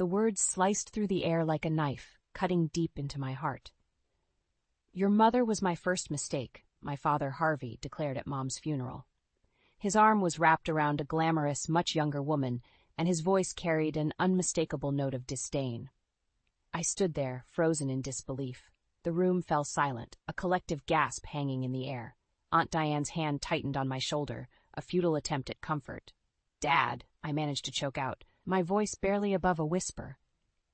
The words sliced through the air like a knife, cutting deep into my heart. "Your mother was my first mistake," my father Harvey declared at Mom's funeral. His arm was wrapped around a glamorous, much younger woman, and his voice carried an unmistakable note of disdain. I stood there, frozen in disbelief. The room fell silent, a collective gasp hanging in the air. Aunt Diane's hand tightened on my shoulder, a futile attempt at comfort. "Dad," I managed to choke out, my voice barely above a whisper.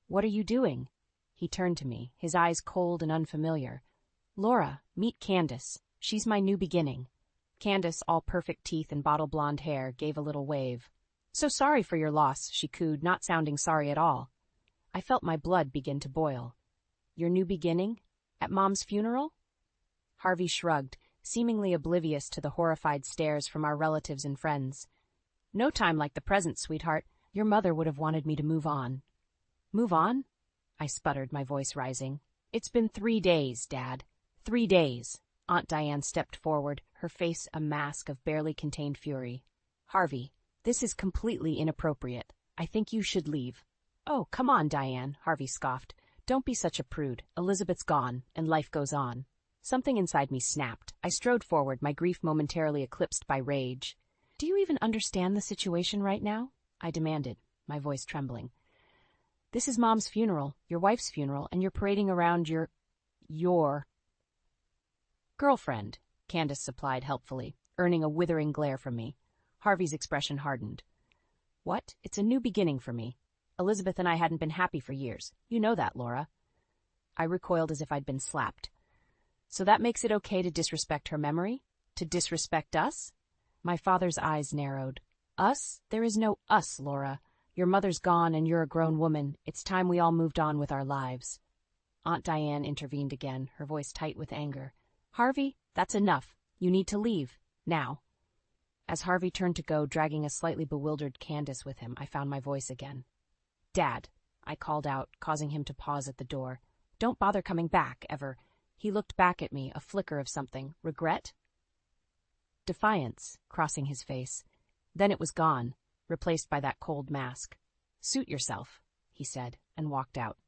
"What are you doing?" He turned to me, his eyes cold and unfamiliar. "Laura, meet Candace. She's my new beginning." Candace, all perfect teeth and bottle blonde hair, gave a little wave. "So sorry for your loss," she cooed, not sounding sorry at all. I felt my blood begin to boil. "Your new beginning? At Mom's funeral?" Harvey shrugged, seemingly oblivious to the horrified stares from our relatives and friends. "No time like the present, sweetheart. Your mother would have wanted me to move on." "Move on?" I sputtered, my voice rising. "It's been 3 days, Dad. 3 days." Aunt Diane stepped forward, her face a mask of barely contained fury. "Harvey, this is completely inappropriate. I think you should leave." "Oh, come on, Diane," Harvey scoffed. "Don't be such a prude. Elizabeth's gone, and life goes on." Something inside me snapped. I strode forward, my grief momentarily eclipsed by rage. "Do you even understand the situation right now?" I demanded, my voice trembling. "This is Mom's funeral, your wife's funeral, and you're parading around your girlfriend," Candace supplied helpfully, earning a withering glare from me. Harvey's expression hardened. "What? It's a new beginning for me. Elizabeth and I hadn't been happy for years. You know that, Laura." I recoiled as if I'd been slapped. "So that makes it okay to disrespect her memory? To disrespect us?" My father's eyes narrowed. "Us? There is no us, Laura. Your mother's gone and you're a grown woman. It's time we all moved on with our lives." Aunt Diane intervened again, her voice tight with anger. "Harvey, that's enough. You need to leave. Now." As Harvey turned to go, dragging a slightly bewildered Candace with him, I found my voice again. "Dad," I called out, causing him to pause at the door. "Don't bother coming back, ever." He looked back at me, a flicker of something. Regret? Defiance, crossing his face. Then it was gone, replaced by that cold mask. "Suit yourself," he said, and walked out.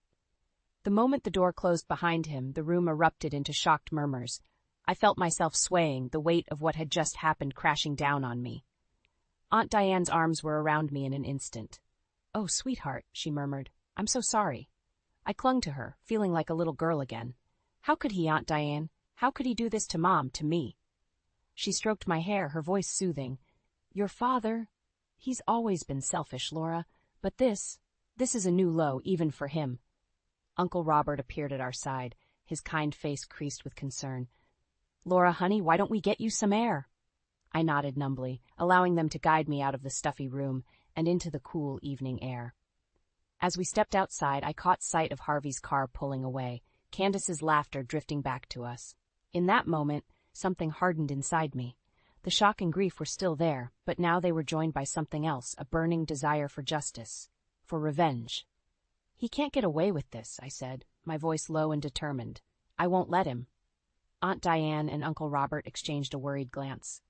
The moment the door closed behind him, the room erupted into shocked murmurs. I felt myself swaying, the weight of what had just happened crashing down on me. Aunt Diane's arms were around me in an instant. "Oh, sweetheart," she murmured. "I'm so sorry." I clung to her, feeling like a little girl again. "How could he, Aunt Diane? How could he do this to Mom, to me?" She stroked my hair, her voice soothing. "Your father, he's always been selfish, Laura, but this is a new low, even for him." Uncle Robert appeared at our side, his kind face creased with concern. "Laura, honey, why don't we get you some air?" I nodded numbly, allowing them to guide me out of the stuffy room and into the cool evening air. As we stepped outside, I caught sight of Harvey's car pulling away, Candace's laughter drifting back to us. In that moment, something hardened inside me. The shock and grief were still there, but now they were joined by something else, a burning desire for justice, for revenge. "He can't get away with this," I said, my voice low and determined. "I won't let him." Aunt Diane and Uncle Robert exchanged a worried glance.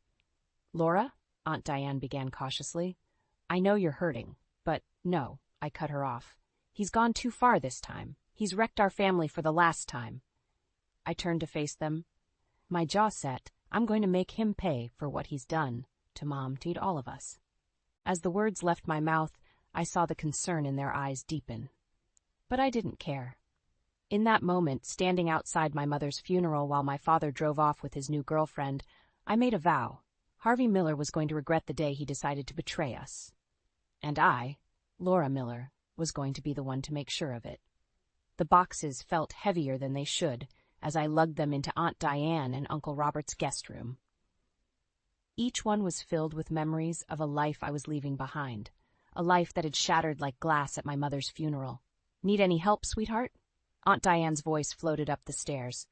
"Laura," Aunt Diane began cautiously, "I know you're hurting, but no," I cut her off. "He's gone too far this time. He's wrecked our family for the last time." I turned to face them. My jaw set. "I'm going to make him pay for what he's done to Mom, to all of us." As the words left my mouth, I saw the concern in their eyes deepen. But I didn't care. In that moment, standing outside my mother's funeral while my father drove off with his new girlfriend, I made a vow. Harvey Miller was going to regret the day he decided to betray us. And I, Laura Miller, was going to be the one to make sure of it. The boxes felt heavier than they should as I lugged them into Aunt Diane and Uncle Robert's guest room. Each one was filled with memories of a life I was leaving behind, a life that had shattered like glass at my mother's funeral. "Need any help, sweetheart?" Aunt Diane's voice floated up the stairs.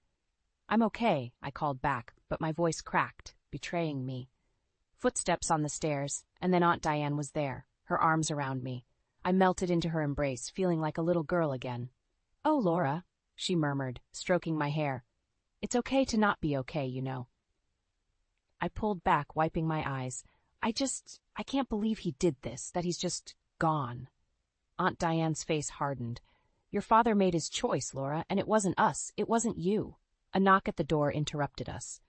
"I'm okay," I called back, but my voice cracked, betraying me. Footsteps on the stairs, and then Aunt Diane was there, her arms around me. I melted into her embrace, feeling like a little girl again. "Oh, Laura," she murmured, stroking my hair. "It's okay to not be okay, you know." I pulled back, wiping my eyes. I can't believe he did this, that he's just gone. Aunt Diane's face hardened. Your father made his choice, Laura, and it wasn't us. It wasn't you. A knock at the door interrupted us.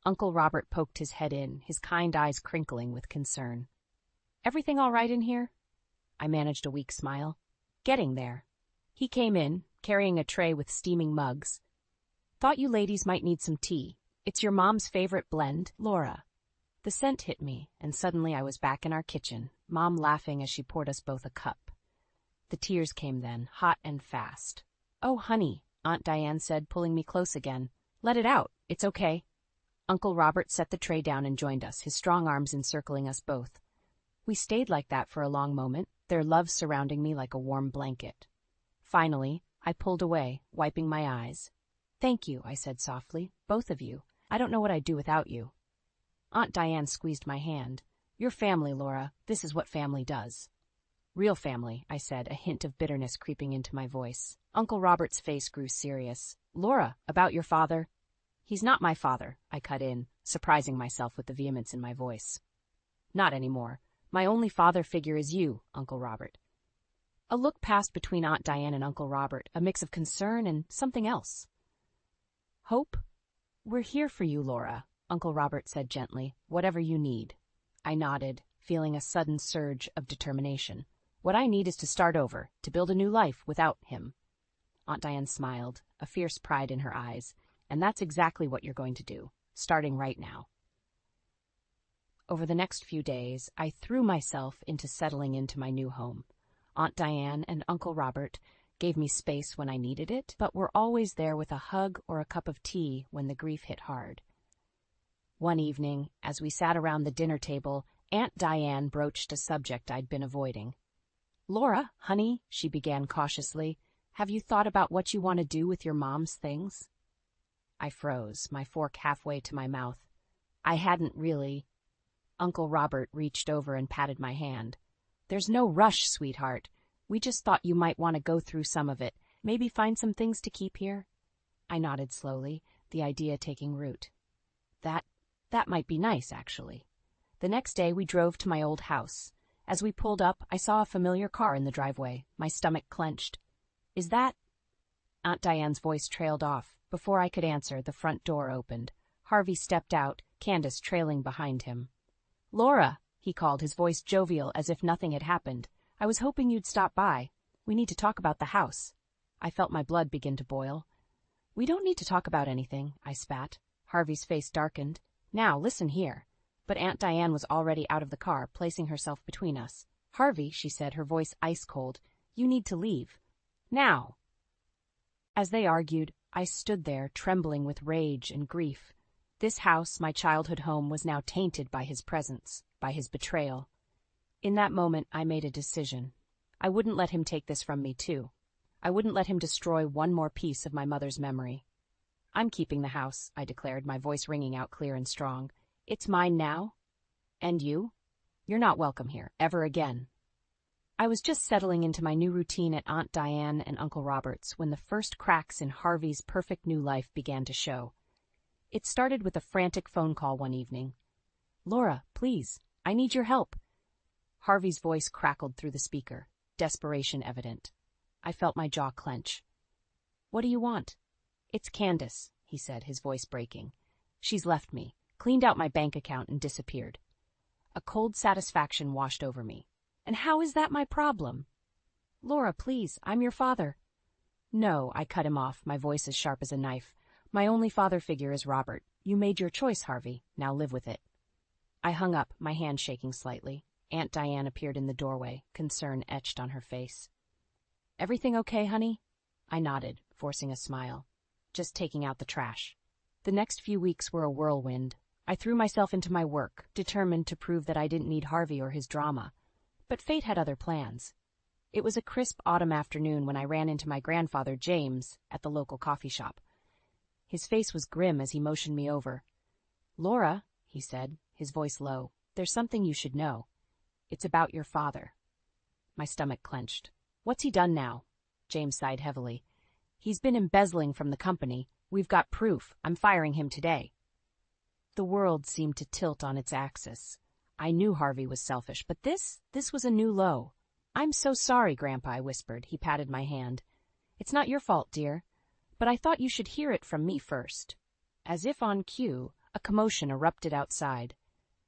Uncle Robert poked his head in, his kind eyes crinkling with concern. Everything all right in here? I managed a weak smile. Getting there. He came in, carrying a tray with steaming mugs. Thought you ladies might need some tea. It's your mom's favorite blend, Laura. The scent hit me, and suddenly I was back in our kitchen, Mom laughing as she poured us both a cup. The tears came then, hot and fast. Oh, honey, Aunt Diane said, pulling me close again. Let it out. It's okay. Uncle Robert set the tray down and joined us, his strong arms encircling us both. We stayed like that for a long moment, their love surrounding me like a warm blanket. Finally, I pulled away, wiping my eyes. Thank you, I said softly, both of you. I don't know what I'd do without you. Aunt Diane squeezed my hand. You're family, Laura. This is what family does. Real family, I said, a hint of bitterness creeping into my voice. Uncle Robert's face grew serious. Laura, about your father? He's not my father, I cut in, surprising myself with the vehemence in my voice. Not anymore. My only father figure is you, Uncle Robert. A look passed between Aunt Diane and Uncle Robert, a mix of concern and something else. Hope? We're here for you, Laura, Uncle Robert said gently. Whatever you need. I nodded, feeling a sudden surge of determination. What I need is to start over, to build a new life without him. Aunt Diane smiled, a fierce pride in her eyes, and that's exactly what you're going to do, starting right now. Over the next few days, I threw myself into settling into my new home. Aunt Diane and Uncle Robert gave me space when I needed it, but were always there with a hug or a cup of tea when the grief hit hard. One evening, as we sat around the dinner table, Aunt Diane broached a subject I'd been avoiding. Laura, honey, she began cautiously, have you thought about what you want to do with your mom's things? I froze, my fork halfway to my mouth. I hadn't really. Uncle Robert reached over and patted my hand. There's no rush, sweetheart. We just thought you might want to go through some of it, maybe find some things to keep here. I nodded slowly, the idea taking root. That might be nice, actually. The next day we drove to my old house. As we pulled up, I saw a familiar car in the driveway. My stomach clenched. Is that? Aunt Diane's voice trailed off. Before I could answer, the front door opened. Harvey stepped out, Candace trailing behind him. Laura, he called, his voice jovial as if nothing had happened. I was hoping you'd stop by. We need to talk about the house. I felt my blood begin to boil. We don't need to talk about anything, I spat. Harvey's face darkened. Now, listen here. But Aunt Diane was already out of the car, placing herself between us. Harvey, she said, her voice ice-cold, you need to leave. Now. As they argued, I stood there, trembling with rage and grief. This house, my childhood home, was now tainted by his presence, by his betrayal. In that moment, I made a decision. I wouldn't let him take this from me, too. I wouldn't let him destroy one more piece of my mother's memory. I'm keeping the house, I declared, my voice ringing out clear and strong. It's mine now. And you? You're not welcome here, ever again. I was just settling into my new routine at Aunt Diane and Uncle Robert's when the first cracks in Harvey's perfect new life began to show. It started with a frantic phone call one evening. Laura, please, I need your help. Harvey's voice crackled through the speaker, desperation evident. I felt my jaw clench. What do you want? It's Candace, he said, his voice breaking. She's left me, cleaned out my bank account and disappeared. A cold satisfaction washed over me. And how is that my problem? Laura, please, I'm your father. No, I cut him off, my voice as sharp as a knife. My only father figure is Robert. You made your choice, Harvey. Now live with it. I hung up, my hand shaking slightly. Aunt Diane appeared in the doorway, concern etched on her face. Everything okay, honey? I nodded, forcing a smile. Just taking out the trash. The next few weeks were a whirlwind. I threw myself into my work, determined to prove that I didn't need Harvey or his drama. But fate had other plans. It was a crisp autumn afternoon when I ran into my grandfather, James, at the local coffee shop. His face was grim as he motioned me over. Laura, he said, his voice low, there's something you should know. It's about your father. My stomach clenched. What's he done now? James sighed heavily. He's been embezzling from the company. We've got proof. I'm firing him today. The world seemed to tilt on its axis. I knew Harvey was selfish, but this was a new low. I'm so sorry, Grandpa, I whispered. He patted my hand. It's not your fault, dear, but I thought you should hear it from me first. As if on cue, a commotion erupted outside.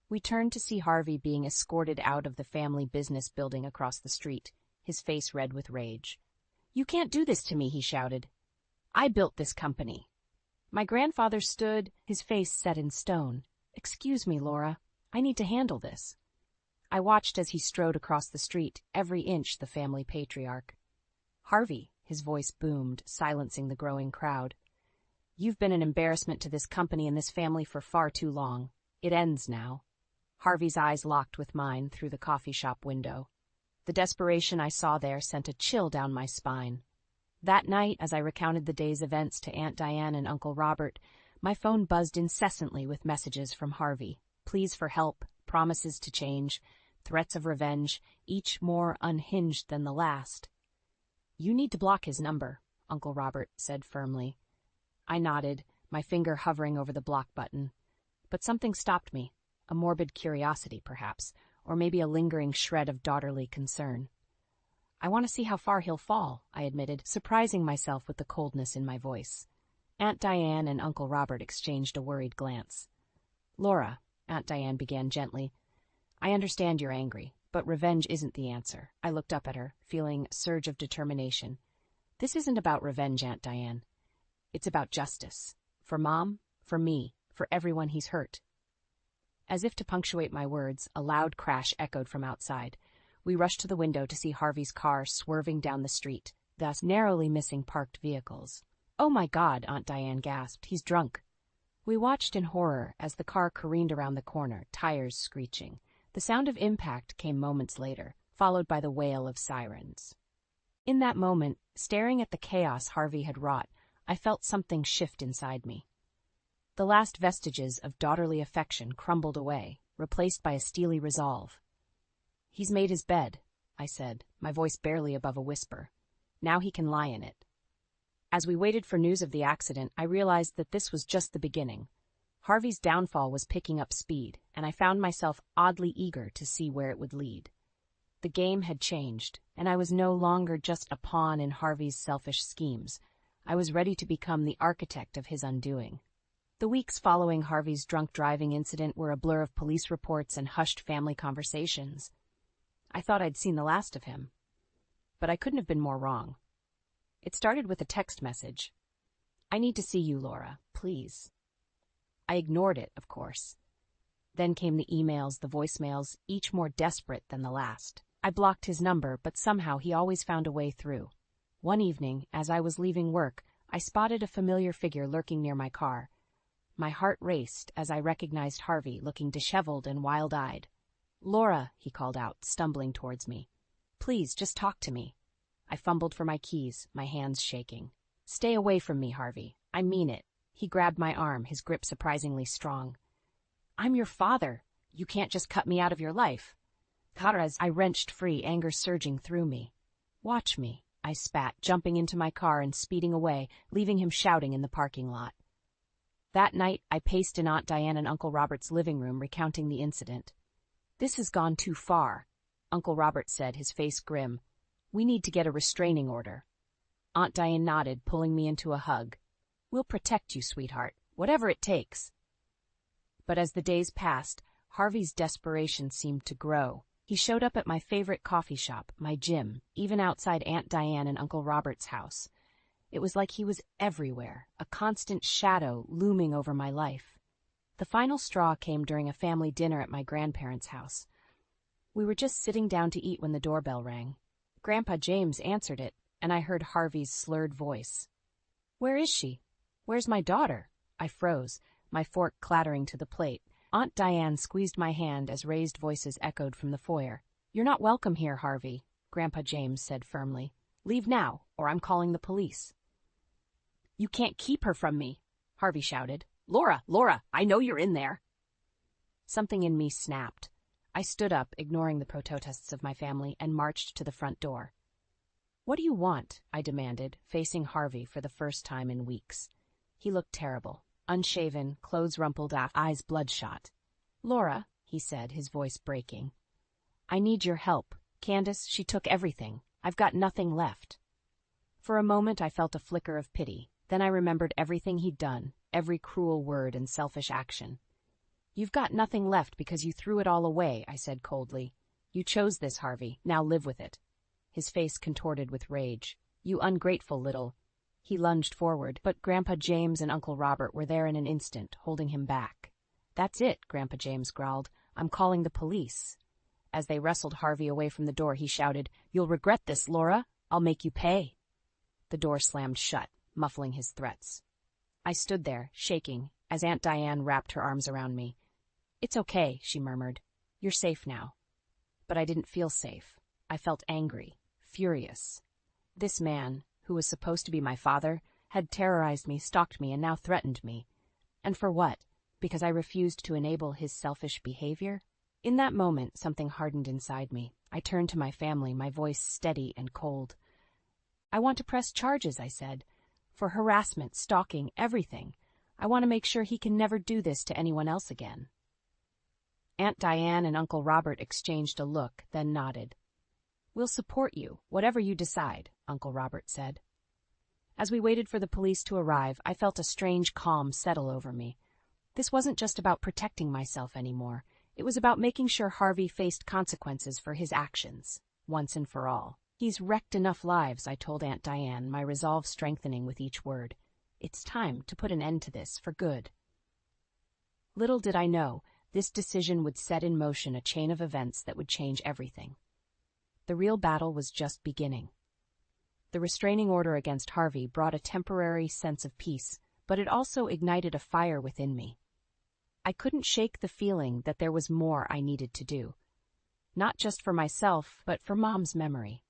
We turned to see Harvey being escorted out of the family business building across the street, his face red with rage. You can't do this to me, he shouted. I built this company. My grandfather stood, his face set in stone. Excuse me, Laura. I need to handle this. I watched as he strode across the street, every inch the family patriarch. Harvey, his voice boomed, silencing the growing crowd. You've been an embarrassment to this company and this family for far too long. It ends now. Harvey's eyes locked with mine through the coffee shop window. The desperation I saw there sent a chill down my spine. That night, as I recounted the day's events to Aunt Diane and Uncle Robert, my phone buzzed incessantly with messages from Harvey. Pleas for help, promises to change, threats of revenge, each more unhinged than the last. You need to block his number, Uncle Robert said firmly. I nodded, my finger hovering over the block button. But something stopped me, a morbid curiosity, perhaps, or maybe a lingering shred of daughterly concern. I want to see how far he'll fall, I admitted, surprising myself with the coldness in my voice. Aunt Diane and Uncle Robert exchanged a worried glance. Laura, Aunt Diane began gently, I understand you're angry, but revenge isn't the answer. I looked up at her, feeling a surge of determination. This isn't about revenge, Aunt Diane. It's about justice. For Mom, for me, for everyone he's hurt. As if to punctuate my words, a loud crash echoed from outside. We rushed to the window to see Harvey's car swerving down the street, thus narrowly missing parked vehicles. Oh my God, Aunt Diane gasped. He's drunk. We watched in horror as the car careened around the corner, tires screeching. The sound of impact came moments later, followed by the wail of sirens. In that moment, staring at the chaos Harvey had wrought, I felt something shift inside me. The last vestiges of daughterly affection crumbled away, replaced by a steely resolve. He's made his bed, I said, my voice barely above a whisper. Now he can lie in it. As we waited for news of the accident, I realized that this was just the beginning. Harvey's downfall was picking up speed, and I found myself oddly eager to see where it would lead. The game had changed, and I was no longer just a pawn in Harvey's selfish schemes. I was ready to become the architect of his undoing. The weeks following Harvey's drunk driving incident were a blur of police reports and hushed family conversations. I thought I'd seen the last of him. But I couldn't have been more wrong. It started with a text message. I need to see you, Laura, please. I ignored it, of course. Then came the emails, the voicemails, each more desperate than the last. I blocked his number, but somehow he always found a way through. One evening, as I was leaving work, I spotted a familiar figure lurking near my car. My heart raced as I recognized Harvey, looking disheveled and wild-eyed. Laura, he called out, stumbling towards me. Please, just talk to me. I fumbled for my keys, my hands shaking. Stay away from me, Harvey. I mean it. He grabbed my arm, his grip surprisingly strong. I'm your father. You can't just cut me out of your life. As I wrenched free, anger surging through me. Watch me, I spat, jumping into my car and speeding away, leaving him shouting in the parking lot. That night, I paced in Aunt Diane and Uncle Robert's living room, recounting the incident. This has gone too far, Uncle Robert said, his face grim. We need to get a restraining order. Aunt Diane nodded, pulling me into a hug. We'll protect you, sweetheart, whatever it takes. But as the days passed, Harvey's desperation seemed to grow. He showed up at my favorite coffee shop, my gym, even outside Aunt Diane and Uncle Robert's house. It was like he was everywhere, a constant shadow looming over my life. The final straw came during a family dinner at my grandparents' house. We were just sitting down to eat when the doorbell rang. Grandpa James answered it, and I heard Harvey's slurred voice. Where is she? Where's my daughter? I froze, my fork clattering to the plate. Aunt Diane squeezed my hand as raised voices echoed from the foyer. You're not welcome here, Harvey, Grandpa James said firmly. Leave now, or I'm calling the police. You can't keep her from me, Harvey shouted. Laura, I know you're in there. Something in me snapped. I stood up, ignoring the protests of my family, and marched to the front door. What do you want? I demanded, facing Harvey for the first time in weeks. He looked terrible, unshaven, clothes rumpled, eyes bloodshot. Laura, he said, his voice breaking. I need your help. Candace, she took everything. I've got nothing left. For a moment I felt a flicker of pity. Then I remembered everything he'd done, every cruel word and selfish action. You've got nothing left because you threw it all away, I said coldly. You chose this, Harvey. Now live with it. His face contorted with rage. You ungrateful little... He lunged forward, but Grandpa James and Uncle Robert were there in an instant, holding him back. That's it, Grandpa James growled. I'm calling the police. As they wrestled Harvey away from the door, he shouted, You'll regret this, Laura. I'll make you pay. The door slammed shut, muffling his threats. I stood there, shaking, as Aunt Diane wrapped her arms around me. It's okay, she murmured. You're safe now. But I didn't feel safe. I felt angry, furious. This man, who was supposed to be my father, had terrorized me, stalked me, and now threatened me. And for what? Because I refused to enable his selfish behavior? In that moment, something hardened inside me. I turned to my family, my voice steady and cold. I want to press charges, I said, for harassment, stalking, everything. I want to make sure he can never do this to anyone else again. Aunt Diane and Uncle Robert exchanged a look, then nodded. We'll support you, whatever you decide, Uncle Robert said. As we waited for the police to arrive, I felt a strange calm settle over me. This wasn't just about protecting myself anymore. It was about making sure Harvey faced consequences for his actions, once and for all. He's wrecked enough lives, I told Aunt Diane, my resolve strengthening with each word. It's time to put an end to this for good. Little did I know, this decision would set in motion a chain of events that would change everything. The real battle was just beginning. The restraining order against Harvey brought a temporary sense of peace, but it also ignited a fire within me. I couldn't shake the feeling that there was more I needed to do. Not just for myself, but for Mom's memory.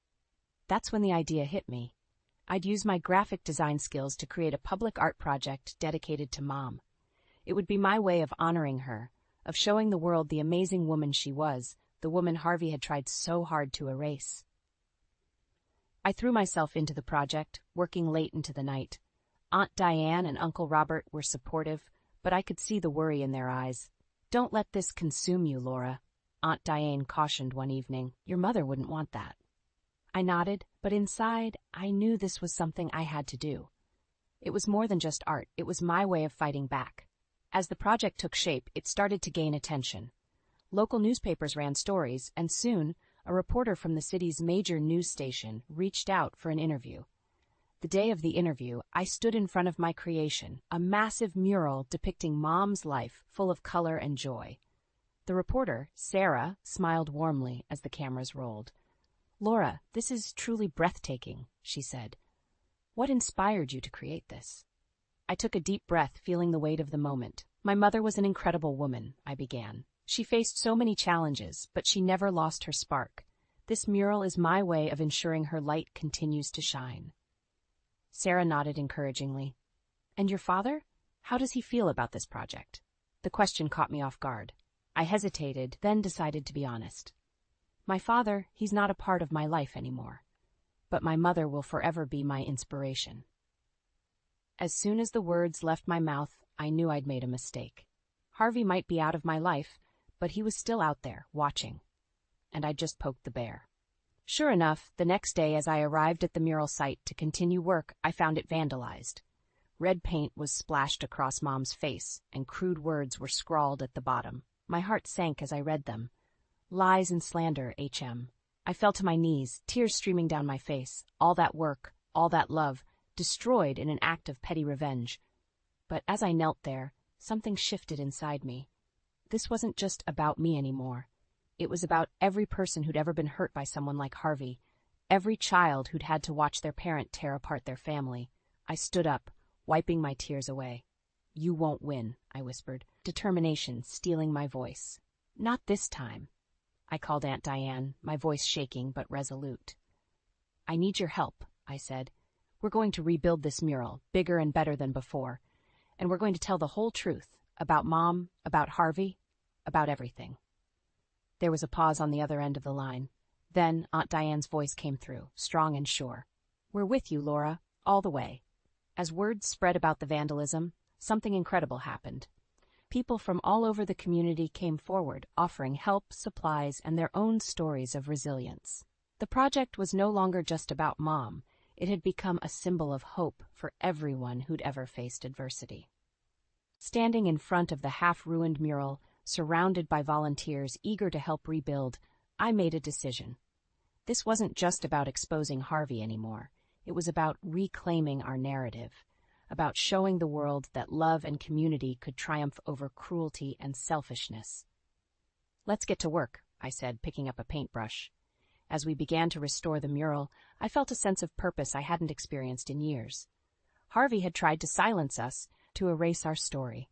That's when the idea hit me. I'd use my graphic design skills to create a public art project dedicated to Mom. It would be my way of honoring her, of showing the world the amazing woman she was, the woman Harvey had tried so hard to erase. I threw myself into the project, working late into the night. Aunt Diane and Uncle Robert were supportive, but I could see the worry in their eyes. Don't let this consume you, Laura, Aunt Diane cautioned one evening. Your mother wouldn't want that. I nodded, but inside, I knew this was something I had to do. It was more than just art, it was my way of fighting back. As the project took shape, it started to gain attention. Local newspapers ran stories, and soon, a reporter from the city's major news station reached out for an interview. The day of the interview, I stood in front of my creation, a massive mural depicting Mom's life full of color and joy. The reporter, Sarah, smiled warmly as the cameras rolled. Laura, this is truly breathtaking, she said. What inspired you to create this? I took a deep breath, feeling the weight of the moment. My mother was an incredible woman, I began. She faced so many challenges, but she never lost her spark. This mural is my way of ensuring her light continues to shine. Sarah nodded encouragingly. And your father? How does he feel about this project? The question caught me off guard. I hesitated, then decided to be honest. My father, he's not a part of my life anymore. But my mother will forever be my inspiration. As soon as the words left my mouth, I knew I'd made a mistake. Harvey might be out of my life, but he was still out there, watching. And I'd just poked the bear. Sure enough, the next day as I arrived at the mural site to continue work, I found it vandalized. Red paint was splashed across Mom's face, and crude words were scrawled at the bottom. My heart sank as I read them. Lies and slander, HM. I fell to my knees, tears streaming down my face. All that work, all that love, destroyed in an act of petty revenge. But as I knelt there, something shifted inside me. This wasn't just about me anymore. It was about every person who'd ever been hurt by someone like Harvey, every child who'd had to watch their parent tear apart their family. I stood up, wiping my tears away. You won't win, I whispered, determination stealing my voice. Not this time. I called Aunt Diane, my voice shaking but resolute. I need your help, I said. We're going to rebuild this mural, bigger and better than before. And we're going to tell the whole truth, about Mom, about Harvey, about everything. There was a pause on the other end of the line. Then Aunt Diane's voice came through, strong and sure. We're with you, Laura, all the way. As word spread about the vandalism, something incredible happened. People from all over the community came forward, offering help, supplies, and their own stories of resilience. The project was no longer just about Mom. It had become a symbol of hope for everyone who'd ever faced adversity. Standing in front of the half-ruined mural, surrounded by volunteers eager to help rebuild, I made a decision. This wasn't just about exposing Harvey anymore. It was about reclaiming our narrative, about showing the world that love and community could triumph over cruelty and selfishness. "Let's get to work," I said, picking up a paintbrush. As we began to restore the mural, I felt a sense of purpose I hadn't experienced in years. Harvey had tried to silence us, to erase our story.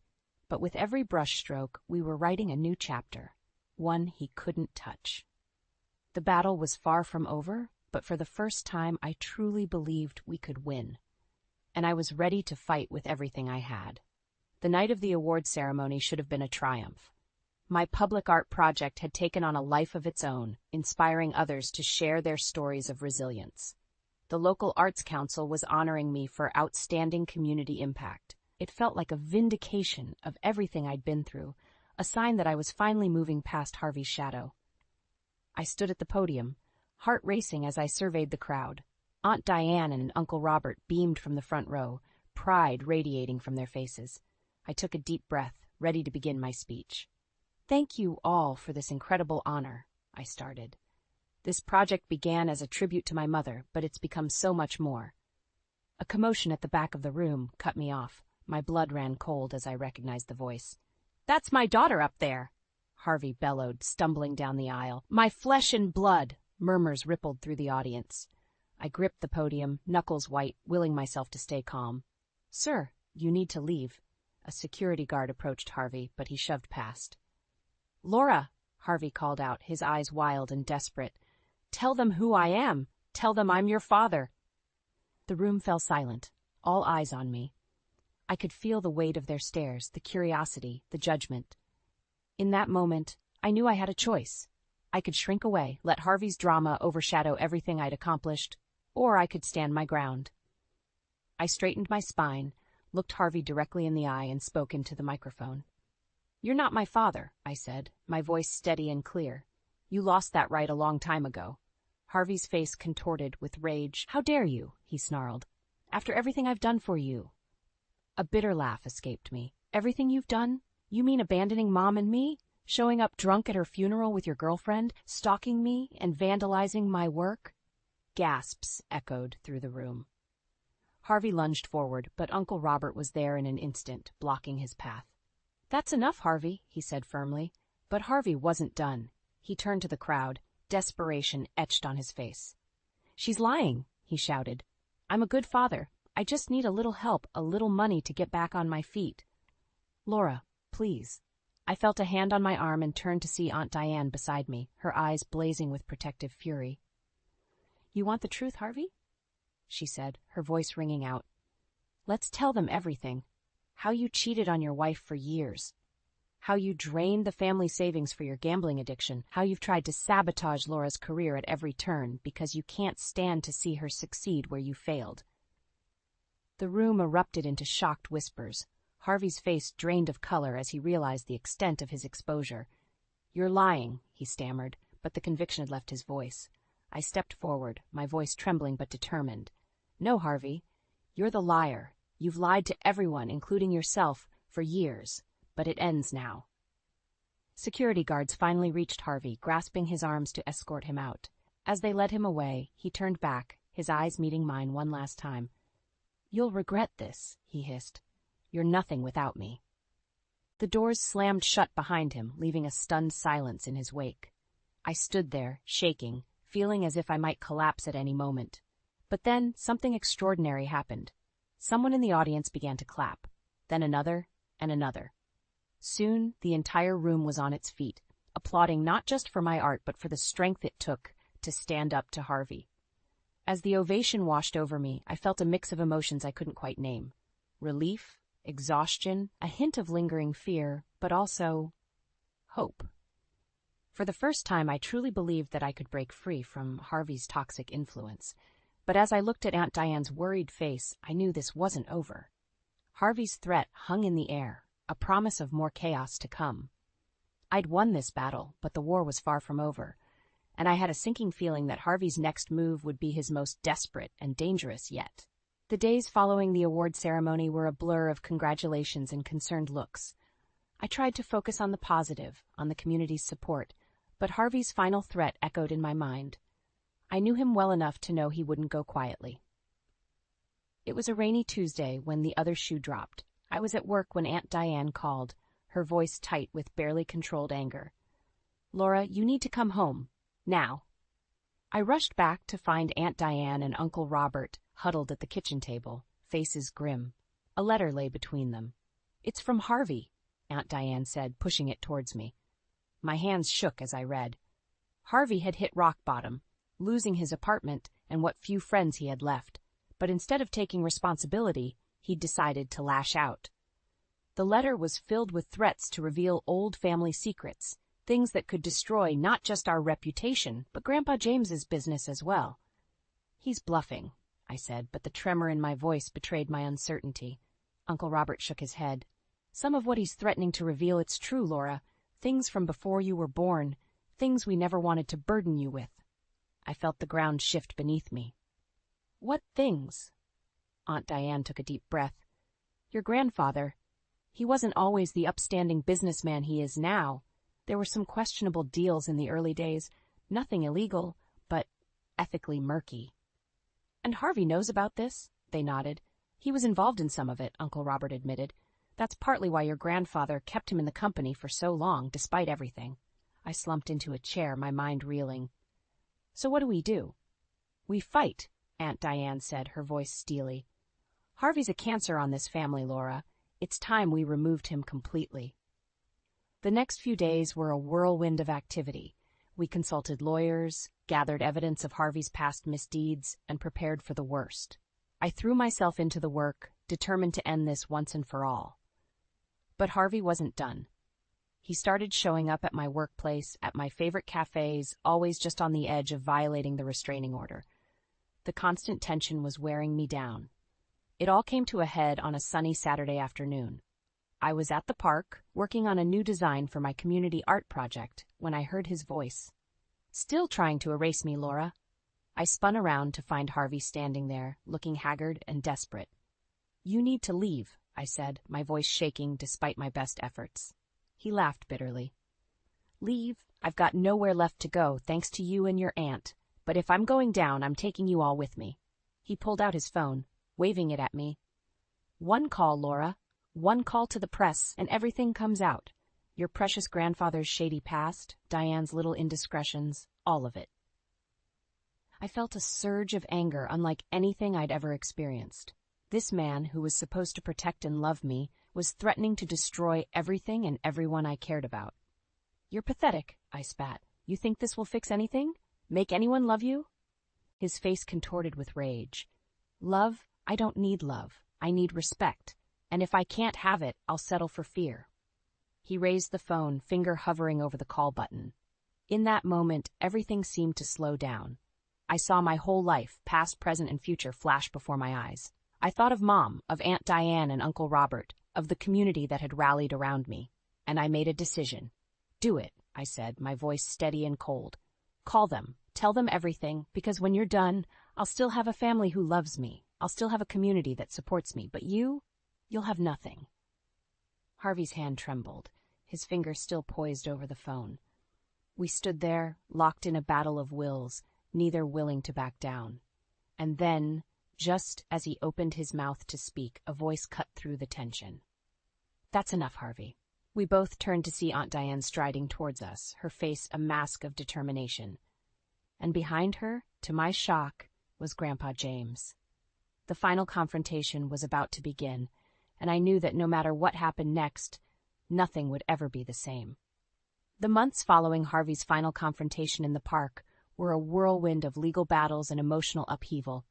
But with every brushstroke, we were writing a new chapter, one he couldn't touch. The battle was far from over, but for the first time I truly believed we could win. And I was ready to fight with everything I had. The night of the award ceremony should have been a triumph. My public art project had taken on a life of its own, inspiring others to share their stories of resilience. The local arts council was honoring me for outstanding community impact. It felt like a vindication of everything I'd been through, a sign that I was finally moving past Harvey's shadow. I stood at the podium, heart racing as I surveyed the crowd. Aunt Diane and Uncle Robert beamed from the front row, pride radiating from their faces. I took a deep breath, ready to begin my speech. "Thank you all for this incredible honor," I started. "This project began as a tribute to my mother, but it's become so much more." A commotion at the back of the room cut me off. My blood ran cold as I recognized the voice. "That's my daughter up there!" Harvey bellowed, stumbling down the aisle. "My flesh and blood!" Murmurs rippled through the audience. I gripped the podium, knuckles white, willing myself to stay calm. "Sir, you need to leave." A security guard approached Harvey, but he shoved past. "Laura," Harvey called out, his eyes wild and desperate. "Tell them who I am. Tell them I'm your father." The room fell silent, all eyes on me. I could feel the weight of their stares, the curiosity, the judgment. In that moment, I knew I had a choice. I could shrink away, let Harvey's drama overshadow everything I'd accomplished, or I could stand my ground. I straightened my spine, looked Harvey directly in the eye, and spoke into the microphone. "You're not my father," I said, my voice steady and clear. "You lost that right a long time ago." Harvey's face contorted with rage. "How dare you?" he snarled. "After everything I've done for you." A bitter laugh escaped me. "Everything you've done? You mean abandoning Mom and me? Showing up drunk at her funeral with your girlfriend? Stalking me and vandalizing my work?" Gasps echoed through the room. Harvey lunged forward, but Uncle Robert was there in an instant, blocking his path. "That's enough, Harvey," he said firmly. But Harvey wasn't done. He turned to the crowd, desperation etched on his face. "She's lying," he shouted. "I'm a good father. I just need a little help, a little money to get back on my feet. Laura, please." I felt a hand on my arm and turned to see Aunt Diane beside me, her eyes blazing with protective fury. "You want the truth, Harvey?" she said, her voice ringing out. "Let's tell them everything. How you cheated on your wife for years. How you drained the family savings for your gambling addiction. How you've tried to sabotage Laura's career at every turn because you can't stand to see her succeed where you failed." The room erupted into shocked whispers. Harvey's face drained of color as he realized the extent of his exposure. "You're lying," he stammered, but the conviction had left his voice. I stepped forward, my voice trembling but determined. "No, Harvey, you're the liar. You've lied to everyone, including yourself, for years, but it ends now." Security guards finally reached Harvey, grasping his arms to escort him out. As they led him away, he turned back, his eyes meeting mine one last time. "You'll regret this," he hissed. "You're nothing without me." The doors slammed shut behind him, leaving a stunned silence in his wake. I stood there, shaking, feeling as if I might collapse at any moment. But then something extraordinary happened. Someone in the audience began to clap, then another and another. Soon the entire room was on its feet, applauding not just for my art but for the strength it took to stand up to Harvey. As the ovation washed over me, I felt a mix of emotions I couldn't quite name. Relief, exhaustion, a hint of lingering fear, but also hope. For the first time, I truly believed that I could break free from Harvey's toxic influence. But as I looked at Aunt Diane's worried face, I knew this wasn't over. Harvey's threat hung in the air, a promise of more chaos to come. I'd won this battle, but the war was far from over, and I had a sinking feeling that Harvey's next move would be his most desperate and dangerous yet. The days following the award ceremony were a blur of congratulations and concerned looks. I tried to focus on the positive, on the community's support, but Harvey's final threat echoed in my mind. I knew him well enough to know he wouldn't go quietly. It was a rainy Tuesday when the other shoe dropped. I was at work when Aunt Diane called, her voice tight with barely controlled anger. "Laura, you need to come home. Now." I rushed back to find Aunt Diane and Uncle Robert huddled at the kitchen table, faces grim. A letter lay between them. "It's from Harvey," Aunt Diane said, pushing it towards me. My hands shook as I read. Harvey had hit rock bottom, losing his apartment and what few friends he had left, but instead of taking responsibility, he'd decided to lash out. The letter was filled with threats to reveal old family secrets, things that could destroy not just our reputation, but Grandpa James's business as well. "He's bluffing," I said, but the tremor in my voice betrayed my uncertainty. Uncle Robert shook his head. "Some of what he's threatening to reveal, it's true, Laura. Things from before you were born, things we never wanted to burden you with." I felt the ground shift beneath me. "What things?" Aunt Diane took a deep breath. "Your grandfather. He wasn't always the upstanding businessman he is now. There were some questionable deals in the early days, nothing illegal, but ethically murky." "And Harvey knows about this?" They nodded. "He was involved in some of it," Uncle Robert admitted. "That's partly why your grandfather kept him in the company for so long, despite everything." I slumped into a chair, my mind reeling. "So what do we do?" "We fight," Aunt Diane said, her voice steely. "Harvey's a cancer on this family, Laura. It's time we removed him completely." The next few days were a whirlwind of activity. We consulted lawyers, gathered evidence of Harvey's past misdeeds, and prepared for the worst. I threw myself into the work, determined to end this once and for all. But Harvey wasn't done. He started showing up at my workplace, at my favorite cafes, always just on the edge of violating the restraining order. The constant tension was wearing me down. It all came to a head on a sunny Saturday afternoon. I was at the park, working on a new design for my community art project, when I heard his voice. "Still trying to erase me, Laura." I spun around to find Harvey standing there, looking haggard and desperate. "You need to leave," I said, my voice shaking despite my best efforts. He laughed bitterly. "Leave? I've got nowhere left to go, thanks to you and your aunt. But if I'm going down, I'm taking you all with me." He pulled out his phone, waving it at me. "One call, Laura. One call to the press, and everything comes out. Your precious grandfather's shady past, Diane's little indiscretions, all of it." I felt a surge of anger unlike anything I'd ever experienced. This man, who was supposed to protect and love me, was threatening to destroy everything and everyone I cared about. "You're pathetic," I spat. "You think this will fix anything? Make anyone love you?" His face contorted with rage. "Love? I don't need love. I need respect. And if I can't have it, I'll settle for fear." He raised the phone, finger hovering over the call button. In that moment, everything seemed to slow down. I saw my whole life, past, present, and future, flash before my eyes. I thought of Mom, of Aunt Diane and Uncle Robert, of the community that had rallied around me. And I made a decision. "Do it," I said, my voice steady and cold. "Call them. Tell them everything, because when you're done, I'll still have a family who loves me. I'll still have a community that supports me. But you'll have nothing." Harvey's hand trembled, his finger still poised over the phone. We stood there, locked in a battle of wills, neither willing to back down. And then, just as he opened his mouth to speak, a voice cut through the tension. "That's enough, Harvey." We both turned to see Aunt Diane striding towards us, her face a mask of determination. And behind her, to my shock, was Grandpa James. The final confrontation was about to begin, and I knew that no matter what happened next, nothing would ever be the same. The months following Harvey's final confrontation in the park were a whirlwind of legal battles and emotional upheaval.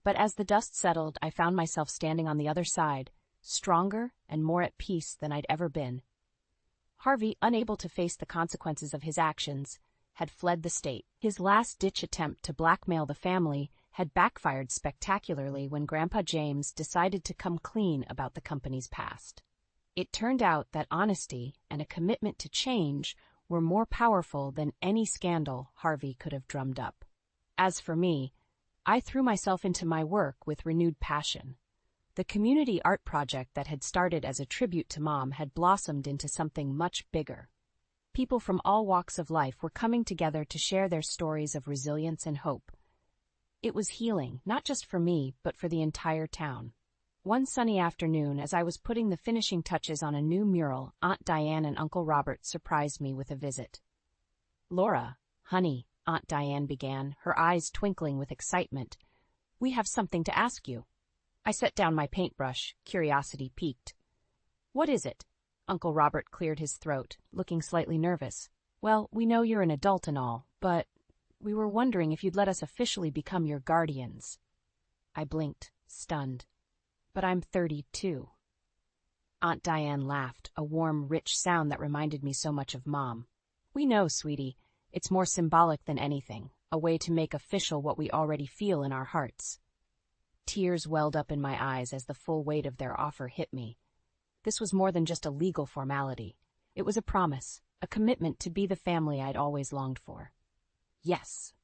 But as the dust settled, I found myself standing on the other side, stronger and more at peace than I'd ever been. Harvey, unable to face the consequences of his actions, had fled the state. His last-ditch attempt to blackmail the family had backfired spectacularly when Grandpa James decided to come clean about the company's past. It turned out that honesty and a commitment to change were more powerful than any scandal Harvey could have drummed up. As for me, I threw myself into my work with renewed passion. The community art project that had started as a tribute to Mom had blossomed into something much bigger. People from all walks of life were coming together to share their stories of resilience and hope. It was healing, not just for me, but for the entire town. One sunny afternoon, as I was putting the finishing touches on a new mural, Aunt Diane and Uncle Robert surprised me with a visit. "Laura, honey," Aunt Diane began, her eyes twinkling with excitement, "we have something to ask you." I set down my paintbrush, curiosity piqued. "What is it?" Uncle Robert cleared his throat, looking slightly nervous. "Well, we know you're an adult and all, but we were wondering if you'd let us officially become your guardians." I blinked, stunned. "But I'm 32. Aunt Diane laughed, a warm, rich sound that reminded me so much of Mom. "We know, sweetie. It's more symbolic than anything, a way to make official what we already feel in our hearts." Tears welled up in my eyes as the full weight of their offer hit me. This was more than just a legal formality. It was a promise, a commitment to be the family I'd always longed for. "Yes,"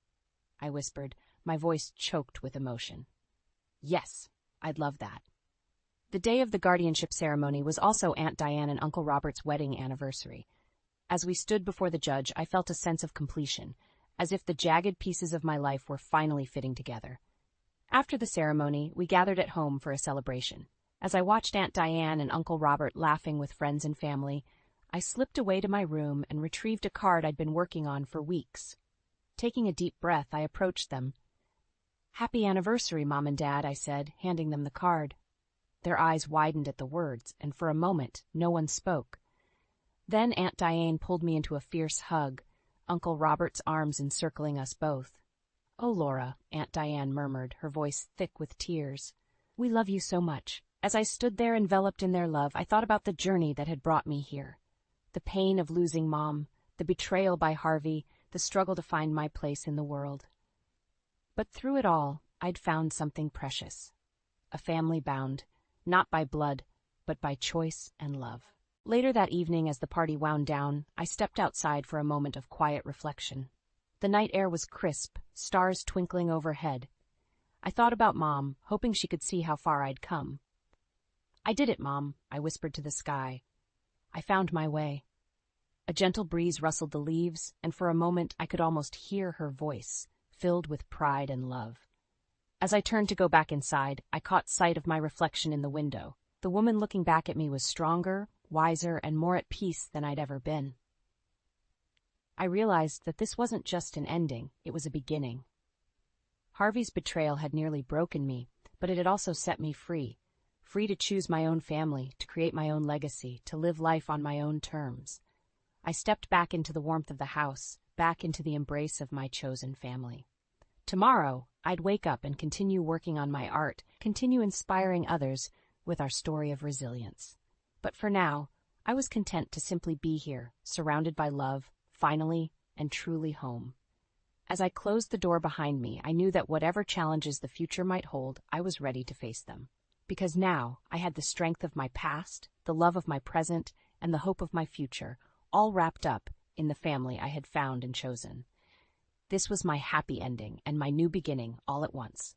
I whispered, my voice choked with emotion. "Yes, I'd love that." The day of the guardianship ceremony was also Aunt Diane and Uncle Robert's wedding anniversary. As we stood before the judge, I felt a sense of completion, as if the jagged pieces of my life were finally fitting together. After the ceremony, we gathered at home for a celebration. As I watched Aunt Diane and Uncle Robert laughing with friends and family, I slipped away to my room and retrieved a card I'd been working on for weeks. Taking a deep breath, I approached them. "Happy anniversary, Mom and Dad," I said, handing them the card. Their eyes widened at the words, and for a moment, no one spoke. Then Aunt Diane pulled me into a fierce hug, Uncle Robert's arms encircling us both. "Oh, Laura," Aunt Diane murmured, her voice thick with tears. "We love you so much." As I stood there enveloped in their love, I thought about the journey that had brought me here. The pain of losing Mom, the betrayal by Harvey, the struggle to find my place in the world. But through it all, I'd found something precious. A family bound, not by blood, but by choice and love. Later that evening, as the party wound down, I stepped outside for a moment of quiet reflection. The night air was crisp, stars twinkling overhead. I thought about Mom, hoping she could see how far I'd come. "I did it, Mom," I whispered to the sky. I found my way. A gentle breeze rustled the leaves, and for a moment I could almost hear her voice, filled with pride and love. As I turned to go back inside, I caught sight of my reflection in the window. The woman looking back at me was stronger, wiser, and more at peace than I'd ever been. I realized that this wasn't just an ending, it was a beginning. Harvey's betrayal had nearly broken me, but it had also set me free. Free to choose my own family, to create my own legacy, to live life on my own terms. I stepped back into the warmth of the house, back into the embrace of my chosen family. Tomorrow, I'd wake up and continue working on my art, continue inspiring others with our story of resilience. But for now, I was content to simply be here, surrounded by love, finally and truly home. As I closed the door behind me, I knew that whatever challenges the future might hold, I was ready to face them. Because now I had the strength of my past, the love of my present, and the hope of my future, all wrapped up in the family I had found and chosen. This was my happy ending and my new beginning all at once.